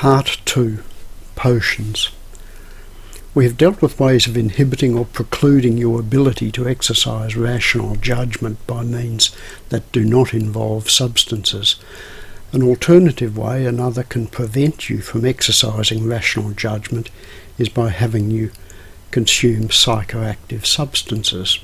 Part 2. Potions. We have dealt with ways of inhibiting or precluding your ability to exercise rational judgment by means that do not involve substances. An alternative way another can prevent you from exercising rational judgment is by having you consume psychoactive substances.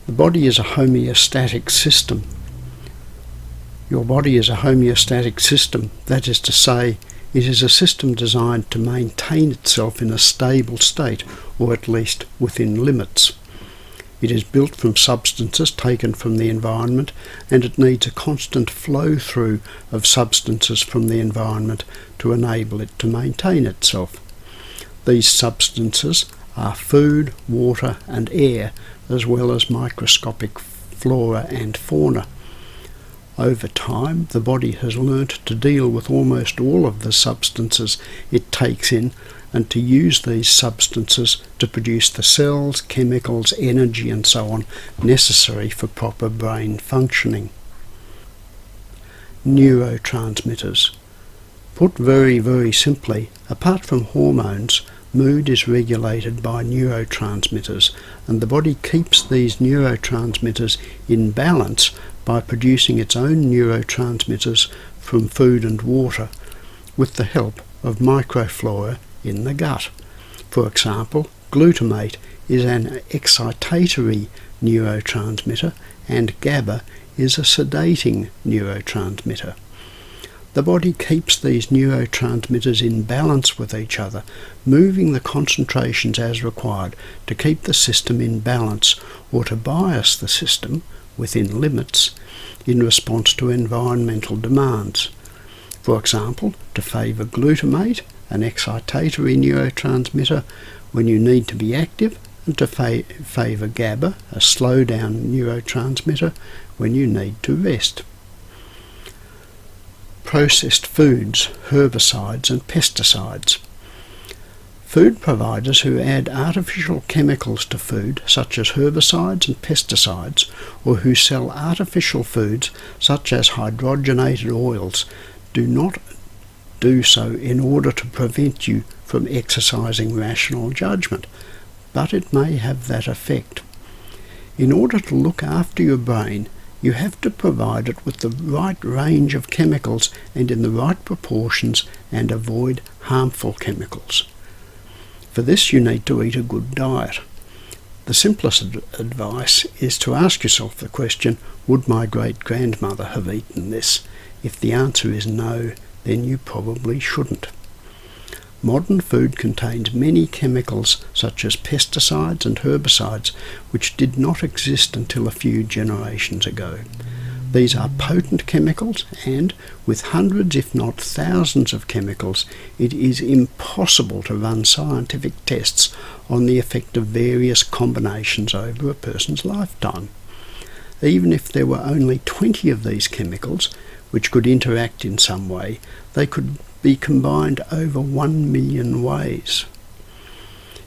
The body is a homeostatic system. Your body is a homeostatic system, that is to say, it is a system designed to maintain itself in a stable state, or at least within limits. It is built from substances taken from the environment, and it needs a constant flow through of substances from the environment to enable it to maintain itself. These substances are food, water and air, as well as microscopic flora and fauna. Over time, the body has learnt to deal with almost all of the substances it takes in and to use these substances to produce the cells, chemicals, energy and so on necessary for proper brain functioning. Neurotransmitters. Put very, very simply, apart from hormones, mood is regulated by neurotransmitters, and the body keeps these neurotransmitters in balance by producing its own neurotransmitters from food and water with the help of microflora in the gut. For example, glutamate is an excitatory neurotransmitter and GABA is a sedating neurotransmitter. The body keeps these neurotransmitters in balance with each other, moving the concentrations as required to keep the system in balance or to bias the system, within limits, in response to environmental demands. For example, to favour glutamate, an excitatory neurotransmitter, when you need to be active, and to favour GABA, a slow-down neurotransmitter, when you need to rest. Processed foods, herbicides and pesticides. Food providers who add artificial chemicals to food, such as herbicides and pesticides, or who sell artificial foods, such as hydrogenated oils, do not do so in order to prevent you from exercising rational judgment, but it may have that effect. In order to look after your brain, you have to provide it with the right range of chemicals and in the right proportions and avoid harmful chemicals. For this you need to eat a good diet. The simplest advice is to ask yourself the question, would my great-grandmother have eaten this? If the answer is no, then you probably shouldn't. Modern food contains many chemicals such as pesticides and herbicides which did not exist until a few generations ago. These are potent chemicals and, with hundreds if not thousands of chemicals, it is impossible to run scientific tests on the effect of various combinations over a person's lifetime. Even if there were only 20 of these chemicals, which could interact in some way, they could be combined over 1 million ways.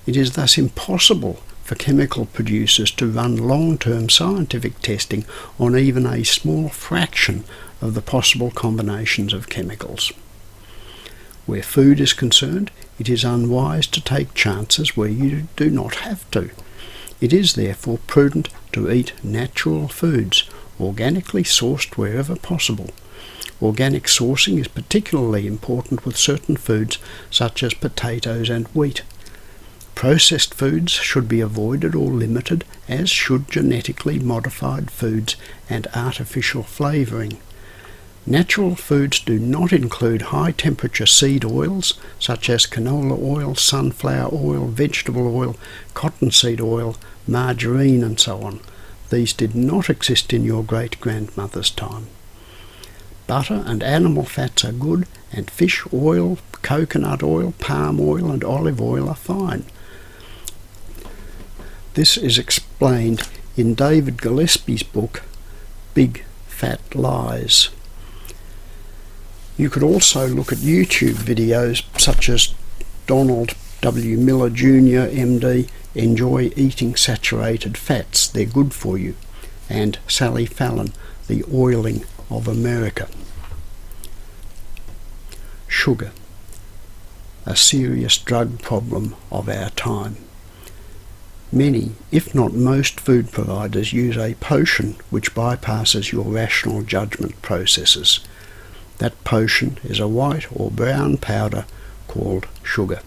It is thus impossible for chemical producers to run long-term scientific testing on even a small fraction of the possible combinations of chemicals. Where food is concerned, it is unwise to take chances where you do not have to. It is therefore prudent to eat natural foods, organically sourced wherever possible. Organic sourcing is particularly important with certain foods such as potatoes and wheat. Processed foods should be avoided or limited, as should genetically modified foods and artificial flavouring. Natural foods do not include high-temperature seed oils such as canola oil, sunflower oil, vegetable oil, cottonseed oil, margarine and so on. These did not exist in your great-grandmother's time. Butter and animal fats are good, and fish oil, coconut oil, palm oil and olive oil are fine. This is explained in David Gillespie's book, Big Fat Lies. You could also look at YouTube videos such as Donald W. Miller Jr. MD, Enjoy Eating Saturated Fats, They're Good For You, and Sally Fallon, The Oiling of America. Sugar, a serious drug problem of our time. Many, if not most, food providers use a potion which bypasses your rational judgment processes. That potion is a white or brown powder called sugar.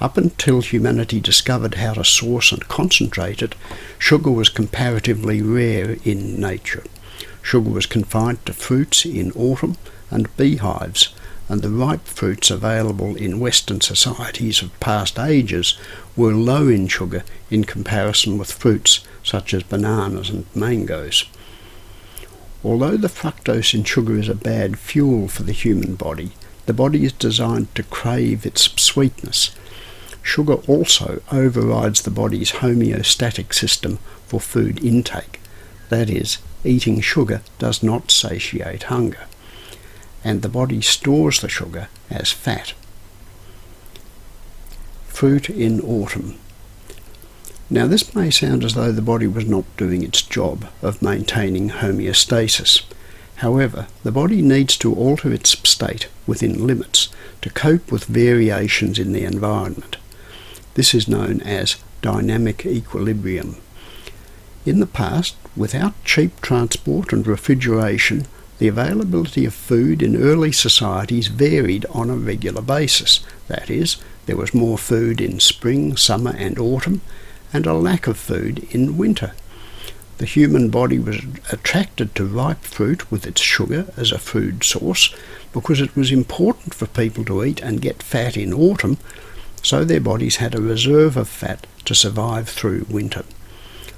Up until humanity discovered how to source and concentrate it, sugar was comparatively rare in nature. Sugar was confined to fruits in autumn and beehives, and the ripe fruits available in Western societies of past ages were low in sugar in comparison with fruits such as bananas and mangoes. Although the fructose in sugar is a bad fuel for the human body, the body is designed to crave its sweetness. Sugar also overrides the body's homeostatic system for food intake. That is, eating sugar does not satiate hunger, and the body stores the sugar as fat. Fruit in autumn. Now this may sound as though the body was not doing its job of maintaining homeostasis. However, the body needs to alter its state within limits to cope with variations in the environment. This is known as dynamic equilibrium. In the past, without cheap transport and refrigeration, the availability of food in early societies varied on a regular basis. That is, there was more food in spring, summer and autumn, and a lack of food in winter. The human body was attracted to ripe fruit with its sugar as a food source because it was important for people to eat and get fat in autumn, so their bodies had a reserve of fat to survive through winter.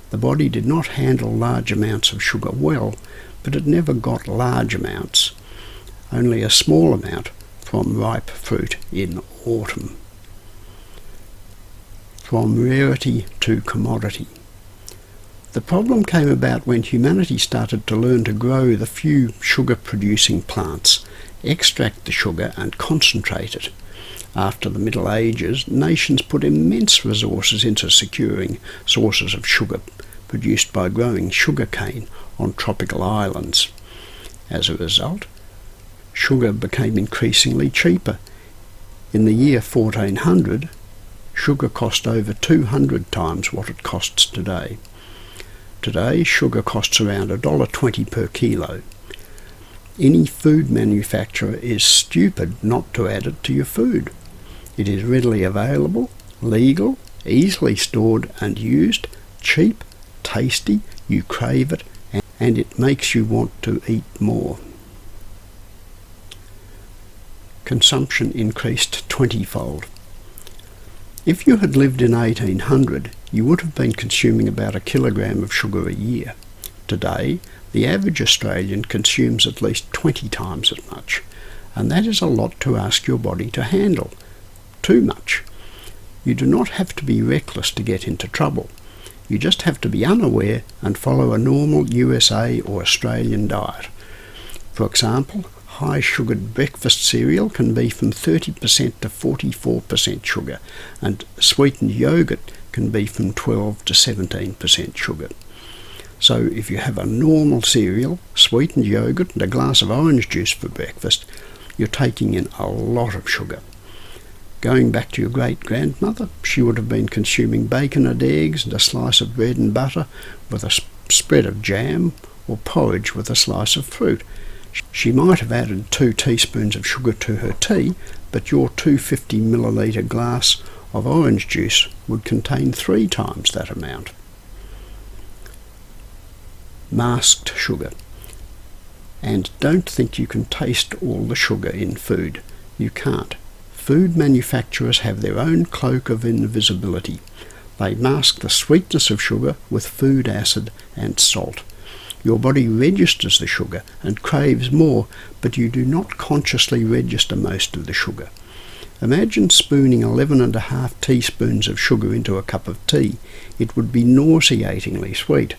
The body did not handle large amounts of sugar well, but it never got large amounts, only a small amount from ripe fruit in autumn. From rarity to commodity. The problem came about when humanity started to learn to grow the few sugar-producing plants, extract the sugar and concentrate it. After the Middle Ages, nations put immense resources into securing sources of sugar produced by growing sugarcane on tropical islands. As a result, sugar became increasingly cheaper. In the year 1400, sugar cost over 200 times what it costs today. Today, sugar costs around $1.20 per kilo. Any food manufacturer is stupid not to add it to your food. It is readily available, legal, easily stored and used, cheap, tasty, you crave it, and it makes you want to eat more. Consumption increased 20-fold. If you had lived in 1800, you would have been consuming about a kilogram of sugar a year. Today, the average Australian consumes at least 20 times as much, and that is a lot to ask your body to handle. Too much. You do not have to be reckless to get into trouble. You just have to be unaware and follow a normal USA or Australian diet. For example, high-sugared breakfast cereal can be from 30% to 44% sugar, and sweetened yogurt can be from 12 to 17% sugar. So if you have a normal cereal, sweetened yogurt and a glass of orange juice for breakfast, you're taking in a lot of sugar. Going back to your great-grandmother, she would have been consuming bacon and eggs and a slice of bread and butter with a spread of jam, or porridge with a slice of fruit. She might have added 2 teaspoons of sugar to her tea, but your 250 millilitre glass of orange juice would contain 3 times that amount. Masked sugar. And don't think you can taste all the sugar in food. You can't. Food manufacturers have their own cloak of invisibility. They mask the sweetness of sugar with food acid and salt. Your body registers the sugar and craves more, but you do not consciously register most of the sugar. Imagine spooning 11.5 teaspoons of sugar into a cup of tea. It would be nauseatingly sweet,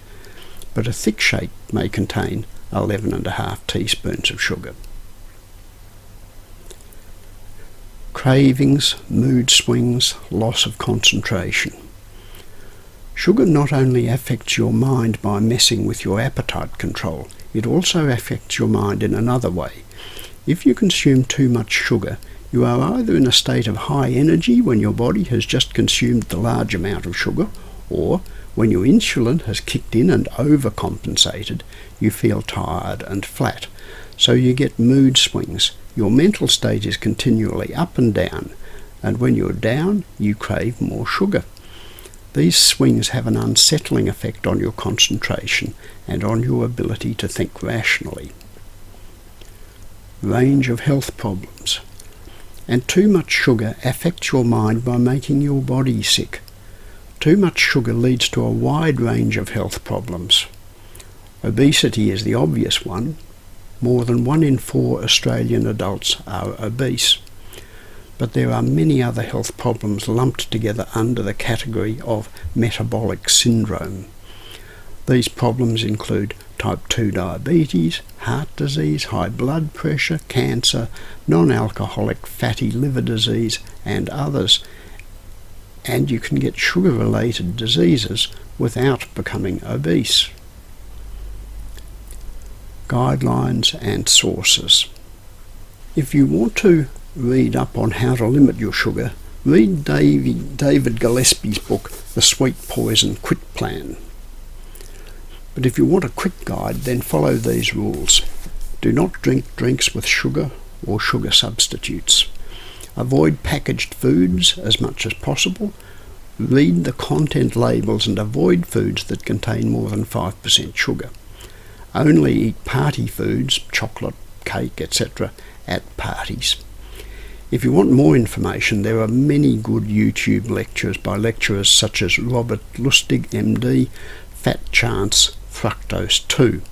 but a thick shake may contain 11.5 teaspoons of sugar. Cravings, mood swings, loss of concentration. Sugar not only affects your mind by messing with your appetite control, it also affects your mind in another way. If you consume too much sugar, you are either in a state of high energy when your body has just consumed the large amount of sugar, or when your insulin has kicked in and overcompensated, you feel tired and flat. So you get mood swings. Your mental state is continually up and down, and when you're down, you crave more sugar. These swings have an unsettling effect on your concentration and on your ability to think rationally. Range of health problems. And too much sugar affects your mind by making your body sick. Too much sugar leads to a wide range of health problems. Obesity is the obvious one. More than 1 in 4 Australian adults are obese. But there are many other health problems lumped together under the category of metabolic syndrome. These problems include type 2 diabetes, heart disease, high blood pressure, cancer, non-alcoholic fatty liver disease, and others. And you can get sugar-related diseases without becoming obese. Guidelines and sources. If you want to read up on how to limit your sugar, read David Gillespie's book, The Sweet Poison Quit Plan. But if you want a quick guide, then follow these rules. Do not drink drinks with sugar or sugar substitutes. Avoid packaged foods as much as possible. Read the content labels and avoid foods that contain more than 5% sugar. Only eat party foods, chocolate, cake, etc. at parties. If you want more information, there are many good YouTube lectures by lecturers such as Robert Lustig, MD, Fat Chance, Fructose 2.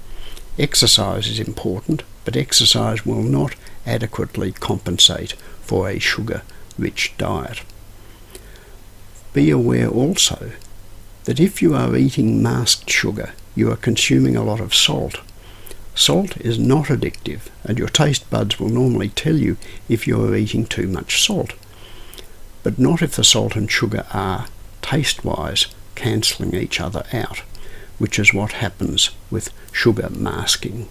Exercise is important, but exercise will not adequately compensate for a sugar-rich diet. Be aware also that if you are eating masked sugar, you are consuming a lot of salt. Salt is not addictive, and your taste buds will normally tell you if you are eating too much salt, but not if the salt and sugar are, taste-wise, cancelling each other out, which is what happens with sugar masking.